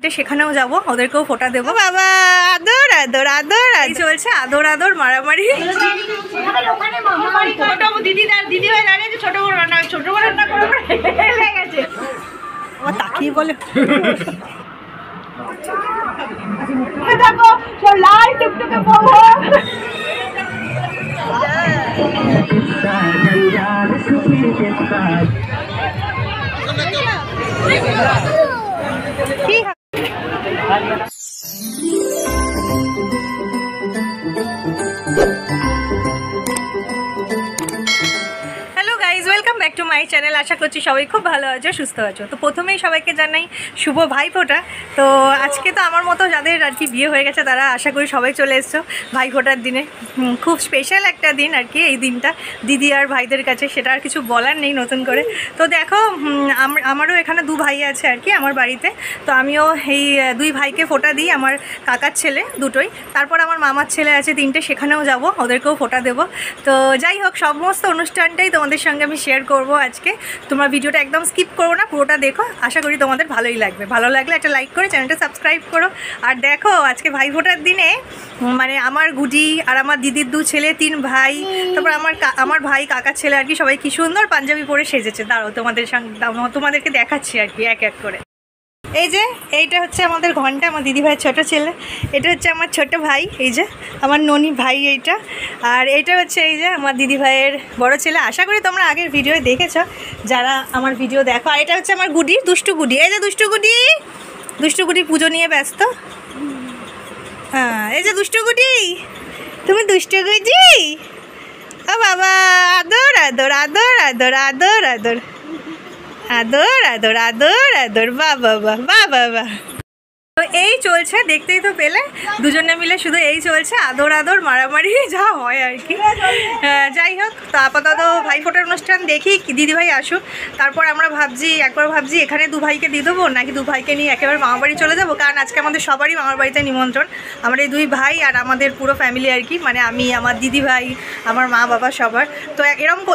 সেখানেও যাব, ওদেরকেও ফোঁটা দেবো। বাবা আদর আদর আদর চলছে, আদর আদর মারামারি। দিদি ভাই দাঁড়িয়েছে, ছোট বড় রান্না করে গেছে। ও তাকিয়ে বলে দেখো সব লাল টুকটুকে বউ। Welcome back to my channel. আশা করছি সবাই খুব ভালো আছো, সুস্থ আছো। তো প্রথমেই সবাইকে জানাই শুভ ভাইফোঁটা। তো আজকে তো আমার মতো যাদের আর কি বিয়ে হয়ে গেছে তারা আশা করি সবাই চলে এসছো ভাইফোঁটার দিনে। খুব স্পেশাল একটা দিন আর কি এই দিনটা দিদি আর ভাইদের কাছে, সেটা আর কিছু বলার নেই নতুন করে। তো দেখো আমারও এখানে দু ভাই আছে আর কি আমার বাড়িতে। তো আমিও এই দুই ভাইকে ফোঁটা দিই, আমার কাকার ছেলে দুটোই, তারপর আমার মামার ছেলে আছে তিনটে, সেখানেও যাব, ওদেরকেও ফোঁটা দেবো। তো যাই হোক, সমস্ত অনুষ্ঠানটাই তোমাদের সঙ্গে আমি শেয়ার করব আজকে। তোমরা ভিডিওটা একদম স্কিপ করো না, পুরোটা দেখো, আশা করি তোমাদের ভালোই লাগবে। ভালো লাগলে একটা লাইক করে চ্যানেলটা সাবস্ক্রাইব করো। আর দেখো আজকে ভাইফোঁটার দিনে মানে আমার গুডি আর আমার দিদির দু ছেলে, তিন ভাই, তারপর আমার ভাই কাকার ছেলে আর কি, সবাই কি সুন্দর পাঞ্জাবি পরে সেজেছে। দাঁড়াও তোমাদেরকে দেখাচ্ছি আর কি এক এক করে। এই যে এইটা হচ্ছে আমাদের ঘন্টা, আমার দিদি ভাইয়ের ছোটো ছেলে। এটা হচ্ছে আমার ছোট ভাই, এই যে আমার ননি ভাই এইটা। আর এইটা হচ্ছে এই যে আমার দিদি ভাইয়ের বড় ছেলে। আশা করি তোমরা আগের ভিডিও দেখেছো যারা আমার ভিডিও দেখো। আর এটা হচ্ছে আমার গুডি, দুষ্টু গুডি। এই যে দুষ্টু গুডি পুজো নিয়ে ব্যস্ত। হ্যাঁ এই যে দুষ্টু গুডি, তুমি দুষ্টু গুডি। ও বাবা আদর আদর আদর আদর আদর আদর আদর আদর আদর আদর বাবা বাবা বাবা। তো এই চলছে, দেখতেই তো পেলে দুজনে মিলে শুধু এই চলছে, আদর আদর মারামারি যা হয় আর কি। যাই হোক, তো আপাতত ভাইফোঁটার অনুষ্ঠান দেখি, দিদিভাই আসুক, তারপর আমরা একবার ভাবছি এখানে দু ভাইকে দিয়ে দেবো নাকি দু ভাইকে নিয়ে একেবারে মামার বাড়ি চলে যাবো। কারণ আজকে আমাদের সবারই মামার বাড়িতে নিমন্ত্রণ, আমার এই দুই ভাই আর আমাদের পুরো ফ্যামিলি আর কি, মানে আমি, আমার দিদিভাই, আমার মা বাবা সবার। তো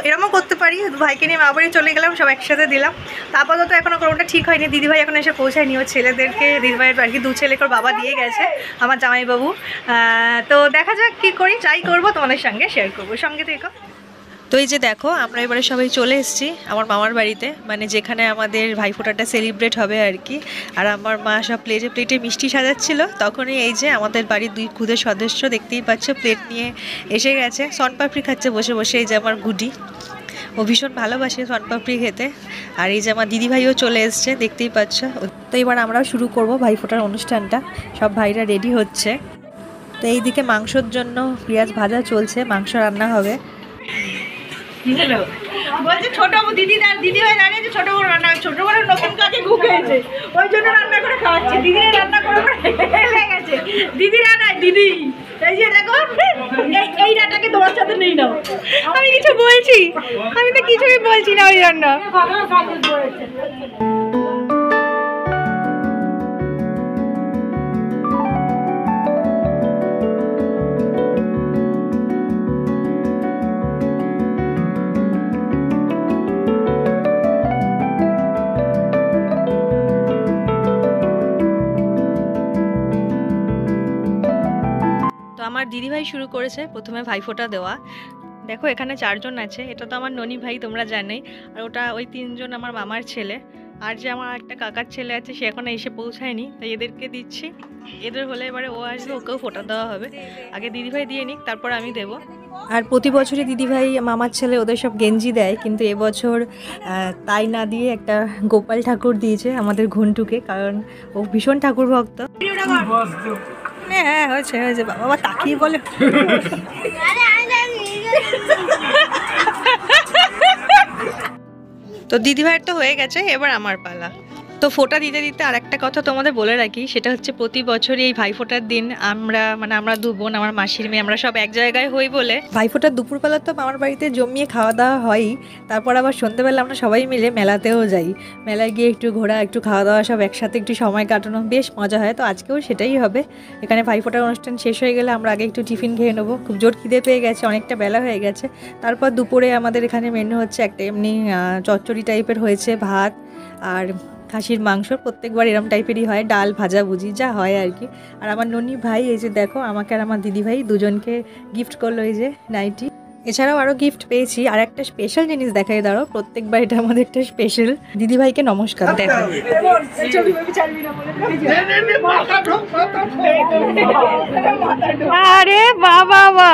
এরমও করতে পারি, দু ভাইকে নিয়ে মামার বাড়ি চলে গেলাম, সব একসাথে দিলাম। তা আপাতত এখনও কোনোটা ঠিক হয়নি, দিদিভাই এখন এসে পৌঁছায়নি, ও ছেলেদেরকে দিদিভাইয়ের আর কি দু ছেলেকে বাবা দিয়ে গেছে, আমার জামাইবাবু। তো দেখা যাক কী করি, যাই করবো তোমাদের সঙ্গে শেয়ার করবো, সঙ্গে থেকো। তো এই যে দেখো আমরা এবারে সবাই চলে এসেছি আমার মামার বাড়িতে, মানে যেখানে আমাদের ভাইফোঁটাটা সেলিব্রেট হবে আর কি। আর আমার মা সব প্লেটে প্লেটে মিষ্টি সাজাচ্ছিল, তখনই এই যে আমাদের বাড়ির দুই খুদের সদস্য দেখতেই পাচ্ছ প্লেট নিয়ে এসে গেছে, শনপাপড়ি খাচ্ছে বসে বসে। এই যে আমার গুডি, ও ভীষণ ভালোবাসে শনপাপড়ি খেতে। আর এই যে আমার দিদিভাইও চলে এসছে, দেখতেই পাচ্ছ। তো এবার আমরাও শুরু করব ভাইফোঁটার অনুষ্ঠানটা, সব ভাইরা রেডি হচ্ছে। তো এইদিকে মাংসর জন্য পেঁয়াজ ভাজা চলছে, মাংস রান্না হবে। বলছে ছোট দিদি ভাই দাঁড়িয়েছে, ছোট বড় নতুন কাকে ঘুমিয়েছে, ওই জন্য রান্না করে খাওয়াচ্ছে। দিদিরা রান্না করে গেছে, দিদিরা নাই দিদি। এই যে দেখো এই রান্নাকে তোমার সাথে নেই নাও, আমি কিছু বলছি, আমি তো কিছুই বলছি না ওই রান্না। আমার দিদিভাই শুরু করেছে প্রথমে ভাইফোঁটা দেওয়া। দেখো এখানে চারজন আছে, এটা তো আমার ননি ভাই তোমরা জানোই, আর ওটা ওই তিনজন আমার মামার ছেলে। আর যে আমার একটা কাকার ছেলে আছে সে এখনো এসে পৌঁছায়নি, তাই এদেরকে দিচ্ছি। এদের হলে এবারে ও আসবে, ওকেও ফোঁটা দেওয়া হবে। আগে দিদিভাই দিয়ে নিক, তারপর আমি দেবো। আর প্রতি বছরই দিদিভাই মামার ছেলে ওদের সব গেঞ্জি দেয়, কিন্তু এবছর তাই না দিয়ে একটা গোপাল ঠাকুর দিয়েছে আমাদের ঘন্টুকে, কারণ ও ভীষণ ঠাকুর ভক্ত। হ্যাঁ হয়েছে হয়েছে, বাবা তাকিয়ে বলে। তো দিদিভাইয়ের তো হয়ে গেছে, এবার আমার পালা। তো ফোঁটা দিতে দিতে আর একটা কথা তোমাদের বলে রাখি, সেটা হচ্ছে প্রতি বছরই এই ভাইফোঁটার দিন আমরা দু বোন, আমার মাসির মেয়ে, আমরা সব এক জায়গায় হই বলে ভাইফোঁটার দুপুরবেলা তো আমার বাড়িতে জমিয়ে খাওয়া দাওয়া হয়ই। তারপর আবার সন্ধ্যেবেলা আমরা সবাই মিলে মেলাতেও যাই, মেলায় গিয়ে একটু ঘোরা, একটু খাওয়া দাওয়া, সব একসাথে একটু সময় কাটানো, বেশ মজা হয়। তো আজকেও সেটাই হবে। এখানে ভাইফোঁটার অনুষ্ঠান শেষ হয়ে গেলে আমরা আগে একটু টিফিন খেয়ে নেবো, খুব জোর খিদে পেয়ে গেছে, অনেকটা বেলা হয়ে গেছে। তারপর দুপুরে আমাদের এখানে মেনু হচ্ছে একটা এমনি চচ্চড়ি টাইপের হয়েছে, ভাত আর খাসির মাংস, প্রত্যেকবার এরম টাইপেরই হয়, ডাল ভাজা ভুজি যা হয় আর কি। আর আমার ননি ভাই এই যে দেখো আমাকে আর আমার দিদি ভাই দুজনকে গিফট করলো এই যে নাইটি। এছাড়াও আরও গিফট পেয়েছি। আর একটা স্পেশাল জিনিস দেখাই দাঁড়ো, প্রত্যেকবার এটা আমাদের একটা স্পেশাল। দিদিভাইকে নমস্কার দেখো। আরে বাবা বা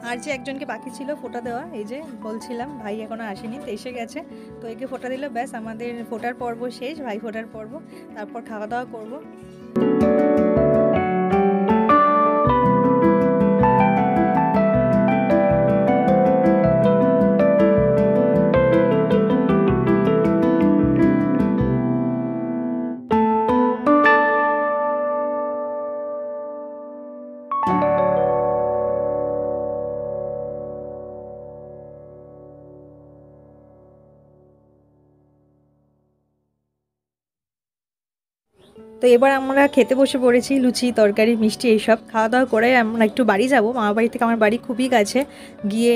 আর যে একজনকে বাকি ছিল ফোঁটা দেওয়া, এই যে বলছিলাম ভাই এখনো আসেনি, তো এসে গেছে। তো একে ফোঁটা দিল, ব্যাস আমাদের ফোঁটার পর্ব শেষ, ভাই ফোঁটার পর্ব। তারপর খাওয়া দাওয়া করবো। তো এবার আমরা খেতে বসে পড়েছি, লুচি তরকারি মিষ্টি এইসব খাওয়া দাওয়া করে আমরা একটু বাড়ি যাব। মামার বাড়ি থেকে আমার বাড়ি খুবই কাছে, গিয়ে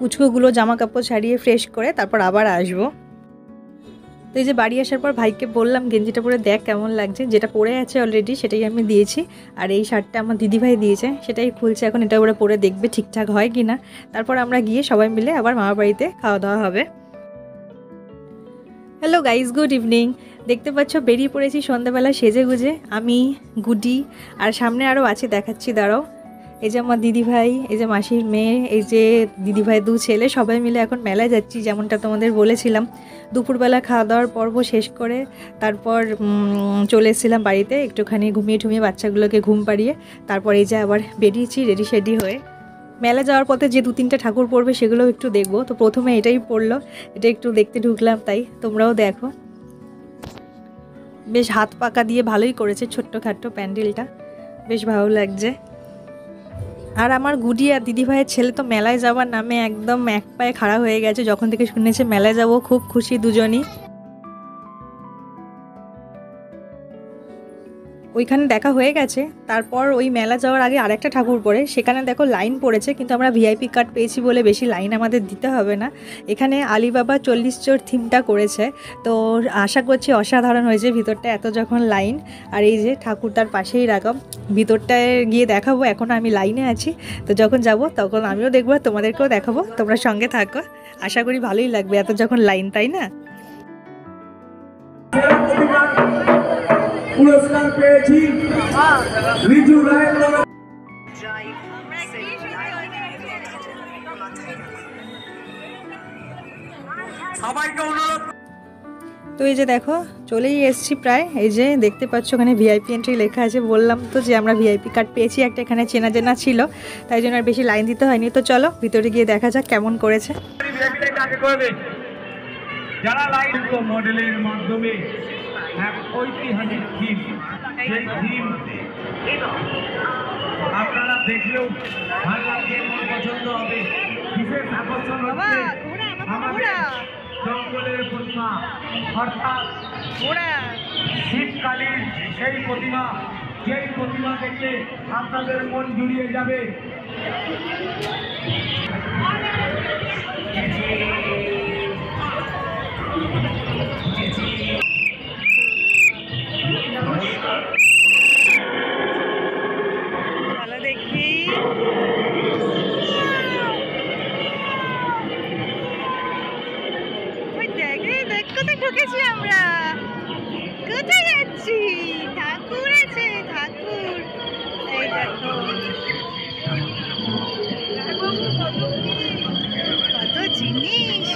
উচকোগুলো জামা কাপড় ছাড়িয়ে ফ্রেশ করে তারপর আবার আসবো। তো এই যে বাড়ি আসার পর ভাইকে বললাম গেঞ্জিটা পরে দেখ কেমন লাগছে, যেটা পরে আছে অলরেডি সেটাই আমি দিয়েছি। আর এই শার্টটা আমার দিদিভাই দিয়েছে, সেটাই খুলছে এখন, এটা ওরা পরে দেখবে ঠিকঠাক হয় কি না। তারপর আমরা গিয়ে সবাই মিলে আবার মামার বাড়িতে খাওয়া দাওয়া হবে। Hello guys, good evening. দেখতে পাচ্ছ বেরিয়ে পড়েছি সন্ধ্যাবেলা সেজে গুজে, আমি গুডি আর সামনে আরও আছে দেখাচ্ছি দাঁড়াও। এই যে আমার দিদিভাই, এই যে মাসির মেয়ে, এই যে দিদিভাই দু ছেলে, সবাই মিলে এখন মেলায় যাচ্ছি যেমনটা তোমাদের বলেছিলাম। দুপুরবেলা খাওয়া দাওয়ার পর্ব শেষ করে তারপর চলে এসেছিলাম বাড়িতে, একটুখানি ঘুমিয়ে ঠুমিয়ে বাচ্চাগুলোকে ঘুম পাড়িয়ে তারপর এই যে আবার বেরিয়েছি রেডি শেডি হয়ে। মেলা যাওয়ার পথে যে 2-3টা ঠাকুর পড়বে সেগুলোও একটু দেখবো। তো প্রথমে এটাই পড়লো, এটা একটু দেখতে ঢুকলাম, তাই তোমরাও দেখো। বেশ হাত পাকা দিয়ে ভালোই করেছে, ছোট্টখাট্ট প্যান্ডেলটা বেশ ভালো লাগছে। আর আমার গুডি আর দিদিভাইয়ের ছেলে তো মেলায় যাওয়ার নামে একদম এক পায়ে খাড়া হয়ে গেছে, যখন থেকে শুনেছে মেলায় যাব খুব খুশি দুজনই। ওইখানে দেখা হয়ে গেছে, তারপর ওই মেলা যাওয়ার আগে আরেকটা ঠাকুর পড়ে, সেখানে দেখো লাইন পড়েছে, কিন্তু আমরা ভিআইপি কার্ড পেয়েছি বলে বেশি লাইন আমাদের দিতে হবে না। এখানে আলিবাবা 40 চোর থিমটা করেছে, তো আশা করছি অসাধারণ হয়েছে ভিতরটা, এত যখন লাইন। আর এই যে ঠাকুর তার পাশেই রাখা, ভিতরটায় গিয়ে দেখাবো, এখন আমি লাইনে আছি, তো যখন যাব তখন আমিও দেখবো, তোমাদেরকেও দেখাবো, তোমরা সঙ্গে থাকো, আশা করি ভালোই লাগবে এত যখন লাইন, তাই না? পুরস্কার পেয়েছি রিজু রায়। সবাইকে অনুরোধ। তো এই যে দেখো চলেই এসেছি প্রায়, এই যে দেখতে পাচ্ছ ওখানে ভিআইপি এন্ট্রি লেখা আছে। বললাম তো যে আমরা ভিআইপি কার্ড পেয়েছি একটা, এখানে চেনা জানা ছিল, তাই জন্য আর বেশি লাইন দিতে হয়নি। তো চলো ভিতরে গিয়ে দেখা যাক কেমন করেছে। যারা লাইন মডেলের মাধ্যমে এক ঐতিহাসিক থিম, সেই থিম আপনারা দেখলেও ভালো লাগবে, পছন্দ হবে। বিশেষ আকর্ষণ হচ্ছে আমাদের জঙ্গলের প্রতিমা, অর্থাৎ শীতকালীন সেই প্রতিমা, যেই প্রতিমা দেখলে আপনাদের মন জুড়িয়ে যাবে। ভালো দেখি, দেখ কোথায় ঢুকেছি আমরা, কোথায় যাচ্ছি? ঠাকুর আছে, ঠাকুর, এই দেখো কত জিনিস।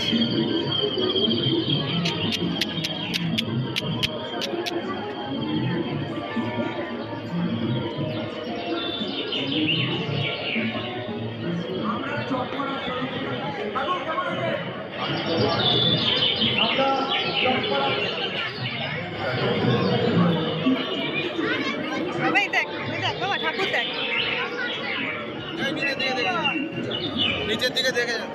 সবাই দেখ, দেখ বাবা ঠাকুর দেখ, নিচের দিকে দেখে যান।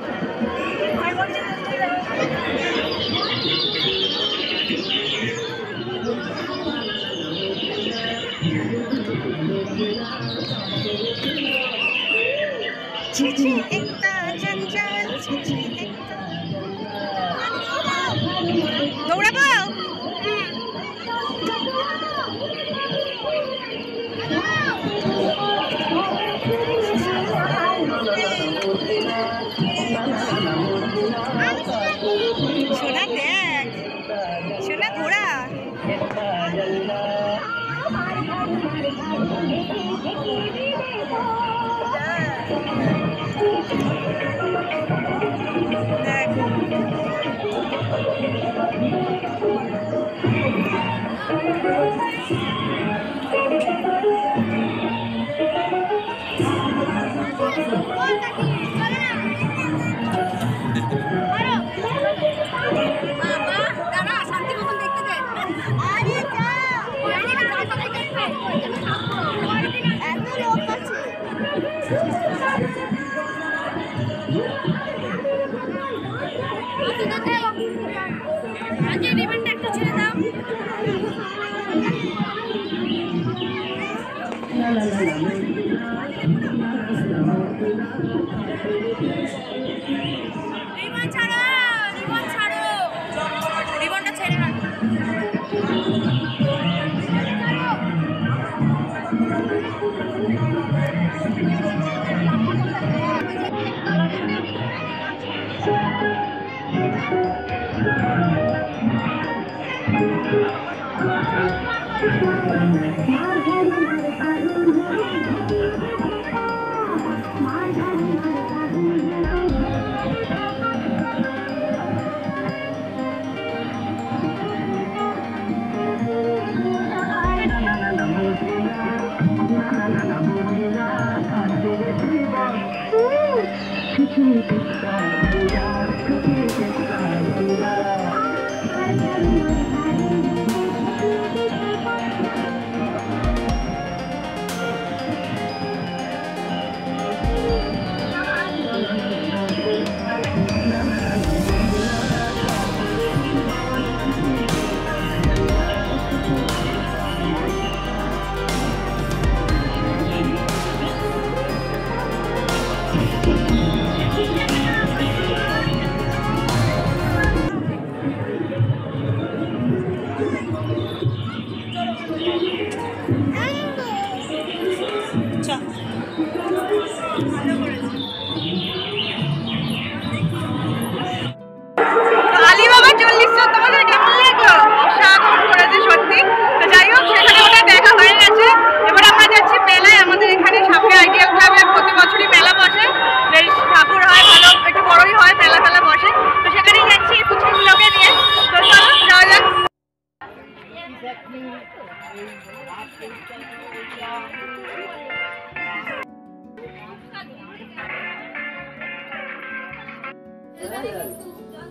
छे एकता जंजाल छे एकता दौड़ाबो সোনা দেখ সোনা ঘোড়া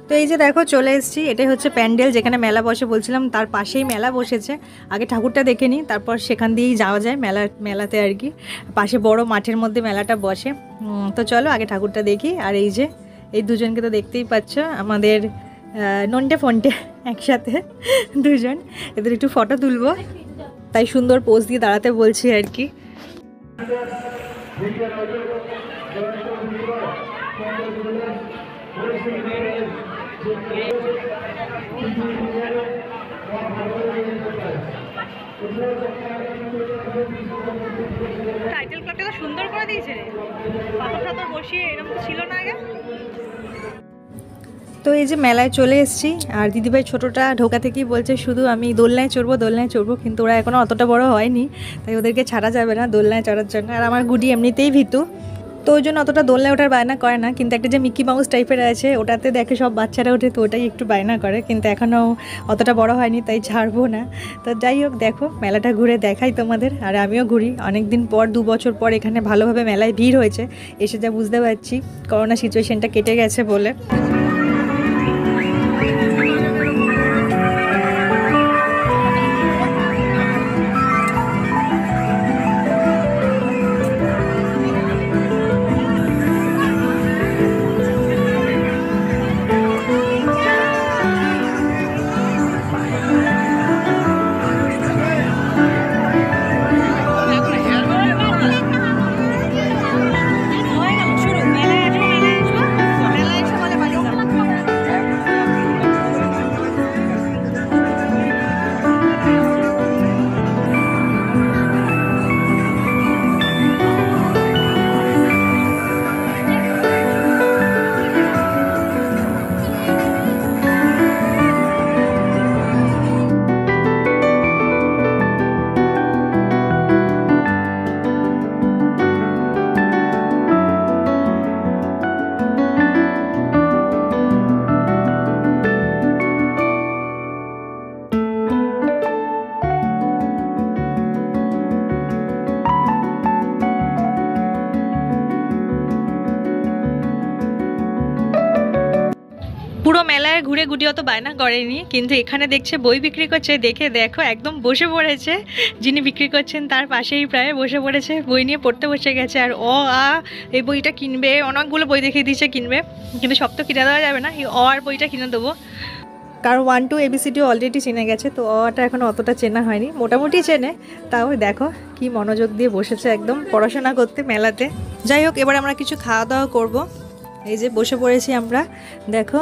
তো এই যে দেখো চলে এসেছি, এটাই হচ্ছে প্যান্ডেল যেখানে মেলা বসে বলছিলাম, তার পাশেই মেলা বসেছে। আগে ঠাকুরটা দেখে নিই, তারপর সেখান দিয়েই যাওয়া যায় মেলাতে আর কি। পাশে বড় মাঠের মধ্যে মেলাটা বসে। তো চলো আগে ঠাকুরটা দেখি। আর এই যে এই দুজনকে তো দেখতেই পাচ্ছ, আমাদের নন্টে ফন্টে একসাথে দুজন। এদের একটু ফটো তুলবো, তাই সুন্দর পোজ দিয়ে দাঁড়াতে বলছি আর কি। টাইটেল ক্লকটা তো সুন্দর করে দিয়েছে রে, পাথর টাথর বসিয়ে, এরকম তো ছিল না আগে। তো এই যে মেলায় চলে এসেছি, আর দিদিভাই ছোটোটা ঢোকা থেকেই বলছে শুধু আমি দোলনায় চড়বো, কিন্তু ওরা এখনও অতটা বড় হয়নি, তাই ওদেরকে ছাড়া যাবে না দোলনায় চড়ার জন্য। আর আমার গুডি এমনিতেই ভীতু, তো ওই জন্য অতটা দোলনায় ওঠার বায়না করে না। কিন্তু একটা যে মিকি মাউস টাইপের আছে, ওটাতে দেখে সব বাচ্চারা ওঠে, তো ওটাই একটু বায়না করে, কিন্তু এখনও অতটা বড় হয়নি, তাই ছাড়বো না। তো যাই হোক, দেখো মেলাটা ঘুরে দেখাই তোমাদের। আর আমিও ঘুরি, অনেক দিন পর 2 বছর পর এখানে ভালোভাবে মেলায় ভিড় হয়েছে, এসে যা বুঝতে পারছি করোনা সিচুয়েশনটা কেটে গেছে বলে। মেলা পুরো মেলায় ঘুরে গুটি অত বায়না করেনি, কিন্তু এখানে দেখছে বই বিক্রি করছে, দেখে দেখো একদম বসে পড়েছে। যিনি বিক্রি করছেন তার পাশেই প্রায় বসে পড়েছে, বই নিয়ে পড়তে বসে গেছে। আর এই বইটা কিনবে, অনেকগুলো বই দেখিয়ে দিচ্ছে কিনবে, কিন্তু সব তো কিনে দেওয়া যাবে না, এই আর বইটা কিনে দেবো। কারণ 1 to ABCD অলরেডি চেনে গেছে, তো অটা এখন অতটা চেনা হয়নি, মোটামুটি চেনে। তাও দেখো কি মনোযোগ দিয়ে বসেছে একদম পড়াশোনা করতে মেলাতে। যাই হোক, এবার আমরা কিছু খাওয়া দাওয়া করবো। এই যে বসে পড়েছি আমরা, দেখো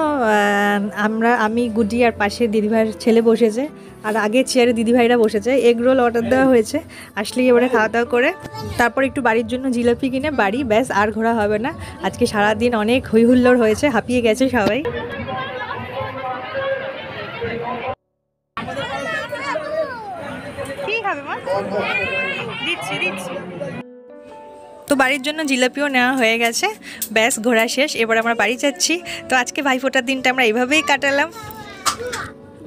আমি গুডি আর পাশে দিদিভাইয়ের ছেলে বসেছে, আর আগে চেয়ারে দিদিভাইরা বসেছে। এগ রোল অর্ডার দেওয়া হয়েছে, আসলেই এবারে খাওয়া দাওয়া করে তারপর একটু বাড়ির জন্য জিলাপি কিনে বাড়ি, ব্যাস আর ঘোরা হবে না। আজকে সারাদিন অনেক হই হুল্লোড় হয়েছে, হাঁপিয়ে গেছে সবাই। কি খাবে মা? দিচ্ছি। তো বাড়ির জন্য জিলাপিও নেওয়া হয়ে গেছে, ব্যাস ঘোরা শেষ, এবার আমরা বাড়ি যাচ্ছি। তো আজকে ভাইফোঁটার দিনটা আমরা এইভাবেই কাটালাম।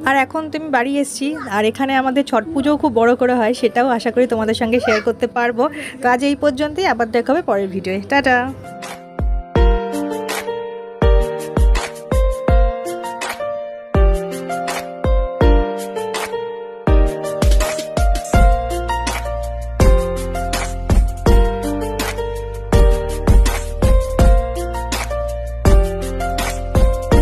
আর এখন তুমি বাড়ি এসেছি, আর এখানে আমাদের ছট পুজোও খুব বড় করে হয়, সেটাও আশা করি তোমাদের সঙ্গে শেয়ার করতে পারবো। তো আজ এই পর্যন্তই, আবার দেখা হবে পরের ভিডিওয়ে। টাটা।